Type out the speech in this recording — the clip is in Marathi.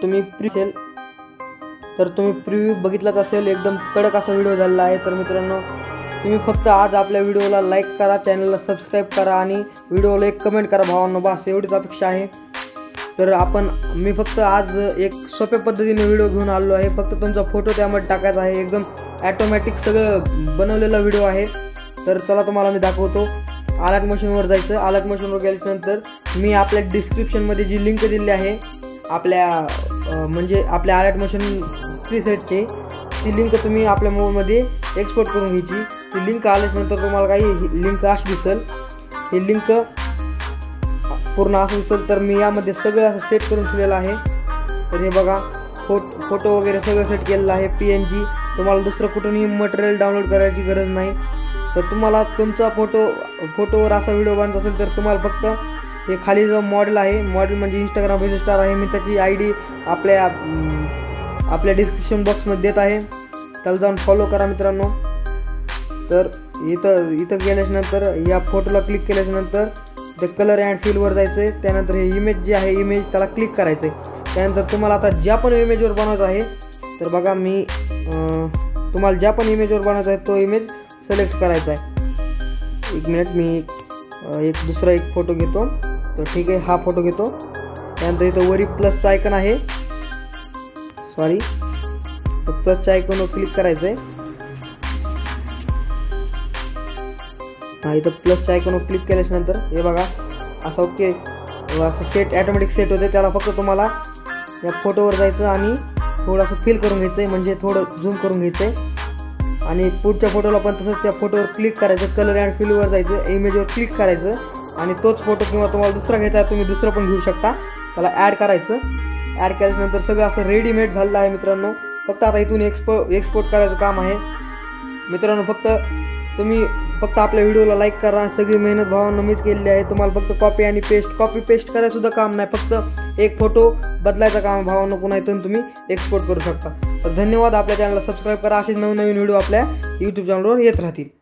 तुम्ही प्रिव्ह्यू बघितलाच असेल, एकदम कडक असा व्हिडिओ झालेला आहे। तर मित्रांनो, तुम्ही फक्त आज आपल्या व्हिडिओला लाईक करा, चॅनलला सबस्क्राईब करा आणि व्हिडिओला एक कमेंट करा भावांनो, बस एवढीच अपेक्षा आहे। तर मी फक्त आज एक सोप्या पद्धतीने व्हिडिओ घेऊन आलो आहे। फक्त तुमचा फोटो त्यामध्ये टाकायचा आहे, एकदम ॲटोमॅटिक सगळं बनवलेला व्हिडिओ आहे। तर चला तुम्हाला मी दाखवतो। अलर्ट मोशनवर जायचं। अलर्ट मोशनवर गेल्यानंतर मी आपल्या डिस्क्रिप्शनमध्ये जी लिंक दिली आहे आपल्या अलर्ट मोशन प्रीसेटची, ती लिंक तुम्ही आपल्या मोबाईलमध्ये एक्सपोर्ट करून घ्यायची। ती लिंक आल्यानंतर तुम्हाला काही लिंक अशी दिसेल, ही लिंक पूर्ण असं दिसेल। तर मी यामध्ये सगळं असं सेट करून ठेवलेलं आहे। तर हे बघा, फोटो वगैरे सगळं सेट केलेलं आहे। PNG, तुम्हाला दुसरं कुठूनही मटेरियल डाउनलोड करायची गरज नाही। तर तुम्हाला तुमचा फोटोवर असा व्हिडिओ बनवायचा असेल तर तुम्हाला फक्त हे खाली जो मॉडेल आहे, मॉडेल म्हणजे इंस्टाग्राम पेज स्टार आहे, मी त्याची ID आपल्या डिस्क्रिप्शन बॉक्समध्ये देत आहे, त्याला जाऊन फॉलो करा मित्रांनो। तर इथं गेल्यानंतर या फोटोला क्लिक केल्यानंतर ते कलर अँड फिलवर जायचं आहे। त्यानंतर हे इमेज जे आहे, इमेज त्याला क्लिक करायचं आहे। त्यानंतर तुम्हाला आता ज्या पण इमेजवर बनवायचं आहे, तर बघा मी तुम्हाला ज्या पण इमेजवर बनवायचा आहे तो इमेज सिलेक्ट करायचा आहे। एक मिनिट, मी दुसरा एक फोटो घेतो। तर ठीक आहे, हा फोटो घेतो। त्यानंतर इथं वरी प्लसचा आयकन आहे, सॉरी, तर प्लसच्या आयकनवर क्लिक करायचं आहे। इथं प्लसच्या आयकनवर क्लिक केल्यानंतर हे बघा असं ओके, असं सेट ॲटोमॅटिक सेट होते। त्याला फक्त तुम्हाला या फोटोवर जायचं आणि थोडंसं फिल करून घ्यायचं आहे, म्हणजे थोडं झूम करून घ्यायचं आहे। आणि पुढच्या फोटोला पण तसंच त्या फोटोवर क्लिक करायचं, कलर अँड फिलवर जायचं, इमेजवर क्लिक करायचं आणि तोच फोटो किंवा तुम्हाला दुसरा घ्यायचा आहे तुम्ही दुसरं पण घेऊ शकता, त्याला ॲड करायचं। ॲड केल्यानंतर सगळं असं रेडीमेड झालेलं आहे मित्रांनो। फक्त आता इथून एक्सपोर्ट करायचं काम आहे मित्रांनो। तुम्ही फक्त आपल्या व्हिडिओला लाईक करा। सगळी मेहनत भावांनो मीच केलेली आहे। तुम्हाला फक्त कॉपी पेस्ट करायचं सुद्धा काम नाही, फक्त एक फोटो बदलायचा काम भावांनो, पुन्हा इथून तुम्ही एक्सपोर्ट करू शकता। तर धन्यवाद। आपल्या चॅनलला सबस्क्राईब करा, असेच नवीन व्हिडिओ आपल्या YouTube चॅनलवर येत राहतील।